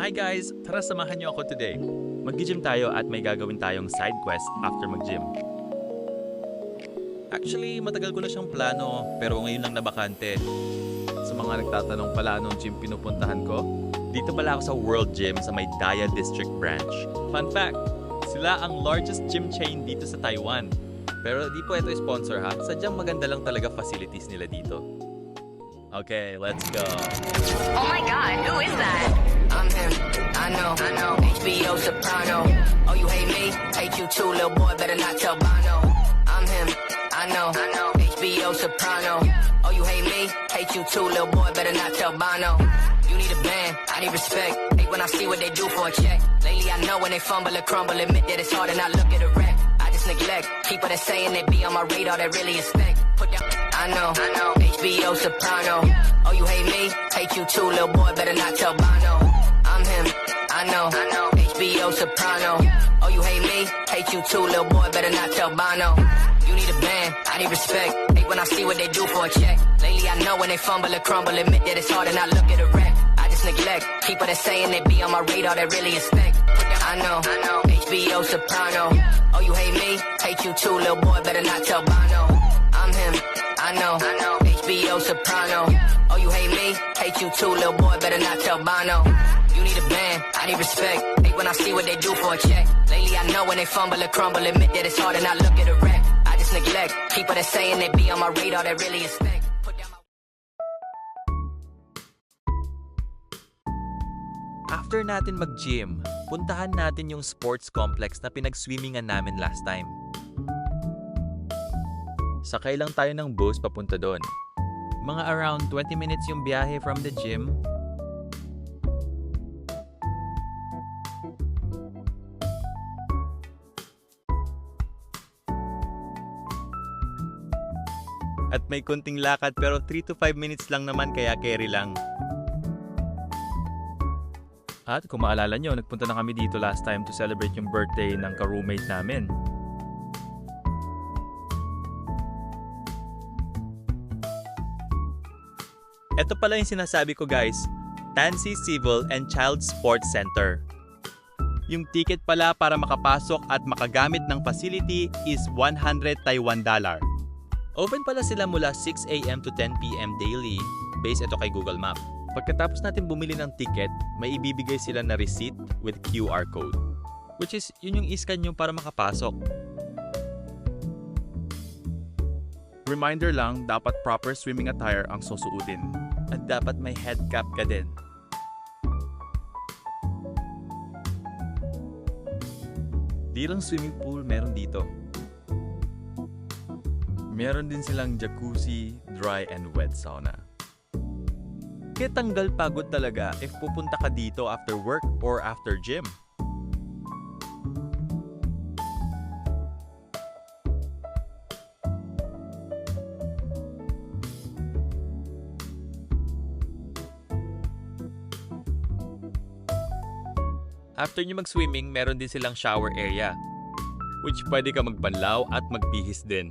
Hi guys! Tara samahan niyo ako today. Mag-gym tayo at may gagawin tayong side quest after mag-gym. Actually, matagal ko na siyang plano pero ngayon lang nabakante. Sa mga nagtatanong pala anong gym pinupuntahan ko, dito pala ako sa World Gym sa may Daya District branch. Fun fact, sila ang largest gym chain dito sa Taiwan. Pero di po ito sponsor ha, sadyang maganda lang talaga facilities nila dito. Okay, let's go. Oh my god, who is that? I'm him, I know, HBO Soprano. Oh, you hate me? Hate you too, little boy, better not tell Bono. I'm him, I know, HBO Soprano. Oh, you hate me? Hate you too, little boy, better not tell Bono. You need a band, I need respect. Hate when I see what they do for a check. Lately I know when they fumble or crumble, admit that it's hard and I look at a wreck. I just neglect people that saying they be on my radar that really expect. Put down, I know, HBO Soprano. Oh, you hate me? Hate you too, little boy, better not tell Bono. I'm him, I know, HBO Soprano. Oh, you hate me? Hate you too, little boy, better not tell Bono. You need a band, I need respect. Hate when I see what they do for a check. Lately I know when they fumble or crumble, admit that it's hard and I look at a wreck. I just neglect people that saying they be on my radar that really expect. I know, HBO Soprano. Oh, you hate me? Hate you too, little boy, better not tell Bono. I'm him, I know, HBO Soprano. Oh, you hate me? Hate you too, little boy, better not tell Bono. You need a band, I need respect. Hate when I see what they do for a check. Lately I know when they fumble or crumble, admit that it's hard and I look at a wreck. I just neglect people that saying they be on my radar that really expect. Put down my... After natin mag-gym, puntahan natin yung sports complex na pinag-swimmingan namin last time. Sakay lang tayo ng bus papunta doon. Mga around 20 minutes yung biyahe from the gym. At may konting lakad pero 3 to 5 minutes lang naman kaya carry lang. At kung maalala nyo, nagpunta na kami dito last time to celebrate yung birthday ng ka-roommate namin. Ito pala yung sinasabi ko guys, Tansy Civil and Child Sports Center. Yung ticket pala para makapasok at makagamit ng facility is 100 Taiwan dollar. Open pala sila mula 6 a.m. to 10 p.m. daily, based ito kay Google Map. Pagkatapos natin bumili ng ticket, may ibibigay sila na receipt with QR code. Which is, yun yung iscan nyo para makapasok. Reminder lang, dapat proper swimming attire ang susuotin. At dapat may head cap ka din. Di lang swimming pool meron dito. Meron din silang jacuzzi, dry and wet sauna. Kaya tanggal pagod talaga if pupunta ka dito after work or after gym. After nyo mag-swimming, meron din silang shower area, which pwede ka magbanlaw at magbihis din.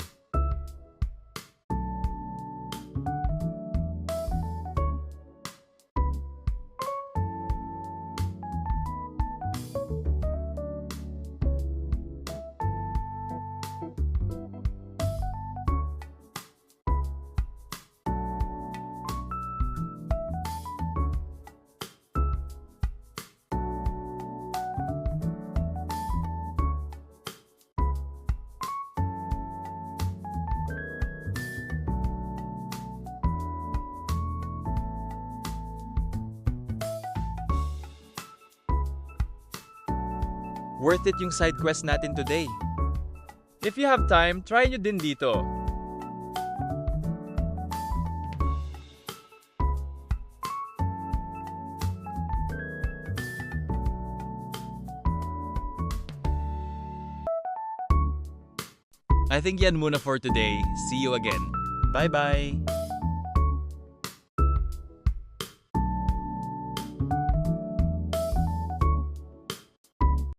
Worth it yung side quest natin today. If you have time, try nyo din dito. I think yan muna for today. See you again. Bye-bye!